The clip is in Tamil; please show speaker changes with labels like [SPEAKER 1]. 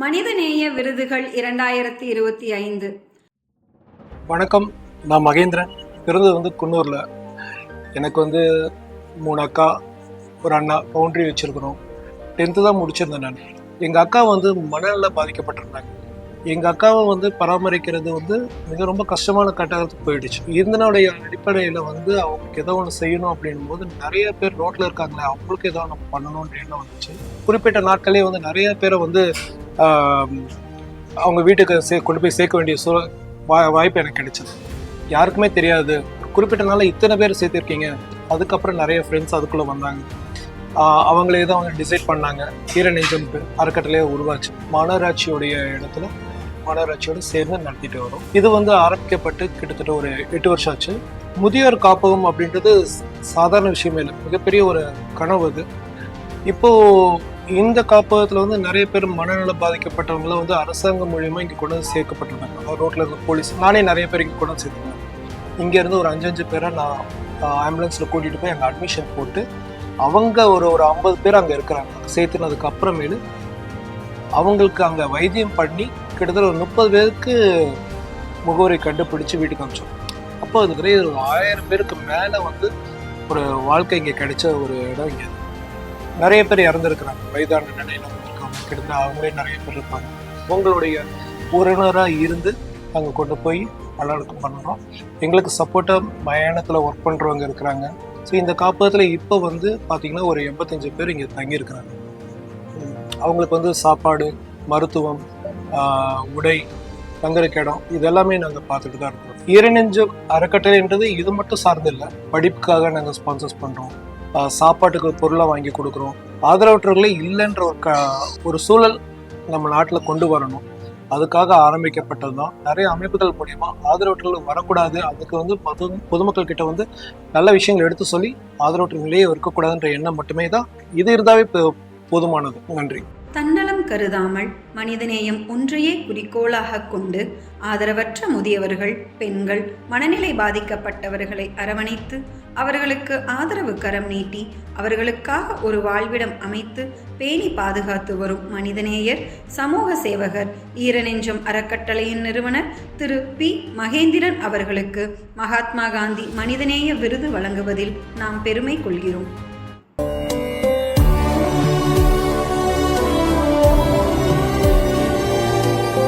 [SPEAKER 1] மனிதநேய விருதுகள் 2025.
[SPEAKER 2] வணக்கம், நான் மகேந்திரன். பிறந்தது குன்னூரில். எனக்கு 3 அக்கா, ஒரு அண்ணா. பவுண்ட்ரி வச்சுருக்கிறோம். 10th தான் முடிச்சிருந்தேன் நான். எங்கள் அக்கா மனநல பாதிக்கப்பட்டிருந்தாங்க. எங்கள் அக்காவை பராமரிக்கிறது மிக ரொம்ப கஷ்டமான கட்டத்துக்கு போயிடுச்சு. இதனுடைய அடிப்படையில் அவங்களுக்கு ஏதோ ஒன்று செய்யணும் அப்படின்னும் போது நிறைய பேர் ரோட்டில் இருக்காங்களே, அவங்களுக்கு ஏதோ நம்ம பண்ணணுன்ற எண்ணம் வந்துச்சு. குறிப்பிட்ட நாட்களே நிறைய பேரை அவங்க வீட்டுக்கு கொண்டு போய் சேர்க்க வேண்டிய வாய்ப்பு எனக்கு கிடைச்சது. யாருக்குமே தெரியாது, குறிப்பிட்ட நாளில் இத்தனை பேர் சேர்த்துருக்கீங்க. அதுக்கப்புறம் நிறைய ஃப்ரெண்ட்ஸ் அதுக்குள்ளே வந்தாங்க. அவங்களே தான் டிசைட் பண்ணாங்க. ஈரநெஞ்சம் அறக்கட்டளையே உருவாச்சு. மாநகராட்சியோடைய இடத்துல மாநகராட்சியோடு சேர்ந்து நடத்திட்டு வரும். இது ஆரம்பிக்கப்பட்டு கிட்டத்தட்ட ஒரு 8 வருஷம் ஆச்சு. முதியோர் காப்பகம் அப்படின்றது சாதாரண விஷயமே இல்லை, மிகப்பெரிய ஒரு கனவு. அது இப்போ இந்த காப்பகத்தில் நிறைய பேர் மனநல பாதிக்கப்பட்டவங்களும் அரசாங்கம் மூலியமாக இங்கே கொண்டு சேர்க்கப்பட்டிருந்தாங்க. ரோட்டில் இருக்க போலீஸ், நானே நிறைய பேர் இங்கே கொண்டு சேர்த்துருந்தேன். இங்கேருந்து ஒரு 5 பேரை நான் ஆம்புலன்ஸில் கூட்டிகிட்டு போய் அங்கே அட்மிஷன் போட்டு, அவங்க ஒரு 50 பேர் அங்கே இருக்கிறாங்க. சேர்த்துனதுக்கு அப்புறமேலு அவங்களுக்கு அங்கே வைத்தியம் பண்ணி கிட்டத்தட்ட ஒரு 30 பேருக்கு முகவரி கண்டுபிடிச்சி வீட்டுக்கு அனுப்பிச்சோம். அப்போ அது நிறைய ஒரு 1000 பேருக்கு மேலே ஒரு வாழ்க்கை இங்கே கிடைச்ச ஒரு இடம். இங்கே நிறைய பேர் இறந்துருக்குறாங்க. வயதான நிலையில் இருக்காங்க. கிட்டத்தட்ட அவங்களே நிறைய பேர் இருப்பாங்க. அவங்களுடைய உறவினராக இருந்து அங்கே கொண்டு போய் நல்லடக்கம் பண்ணணும். எங்களுக்கு சப்போர்ட்டாக மயானத்தில் ஒர்க் பண்ணுறவங்க இருக்கிறாங்க. ஸோ இந்த காப்பகத்தில் இப்போ பார்த்திங்கன்னா ஒரு 85 பேர் இங்கே தங்கியிருக்கிறாங்க. அவங்களுக்கு சாப்பாடு, மருத்துவம், உடை, தங்குறக்கு இடம், இதெல்லாமே நாங்கள் பார்த்துட்டு தான் இருக்கிறோம். ஈரநெஞ்சம் அறக்கட்டளைன்றது இது மட்டும் சார்ந்து இல்லை. படிப்புக்காக நாங்கள் ஸ்பான்சர்ஸ் பண்ணுறோம். சாப்பாட்டுக்கு பொருளாக வாங்கி கொடுக்குறோம். ஆதரவற்றவர்களே இல்லைன்ற ஒரு சூழல் நம்ம நாட்டில் கொண்டு வரணும். அதுக்காக ஆரம்பிக்கப்பட்டது தான். நிறைய அமைப்புகள் மூலிமா ஆதரவற்றவர்கள் வரக்கூடாது, அதுக்கு பொதுமக்கள் கிட்ட நல்ல விஷயங்கள் எடுத்து சொல்லி ஆதரவற்றவர்களே இருக்கக்கூடாதுன்ற எண்ணம் மட்டுமே தான். இது இருந்தாவே போதுமானது. நன்றி.
[SPEAKER 1] தன்னலம் கருதாமல் மனிதநேயம் ஒன்றையே குறிக்கோளாக கொண்டு ஆதரவற்ற முதியவர்கள், பெண்கள், மனநிலை பாதிக்கப்பட்டவர்களை அரவணைத்து அவர்களுக்கு ஆதரவு கரம் நீட்டி அவர்களுக்காக ஒரு வாழ்விடம் அமைத்து பேணி பாதுகாத்து வரும் மனிதநேயர், சமூக சேவகர், ஈரநெஞ்சம் அறக்கட்டளையின் நிறுவனர் திரு பி. மகேந்திரன் அவர்களுக்கு மகாத்மா காந்தி மனிதநேய விருது வழங்குவதில் நாம் பெருமை கொள்கிறோம்.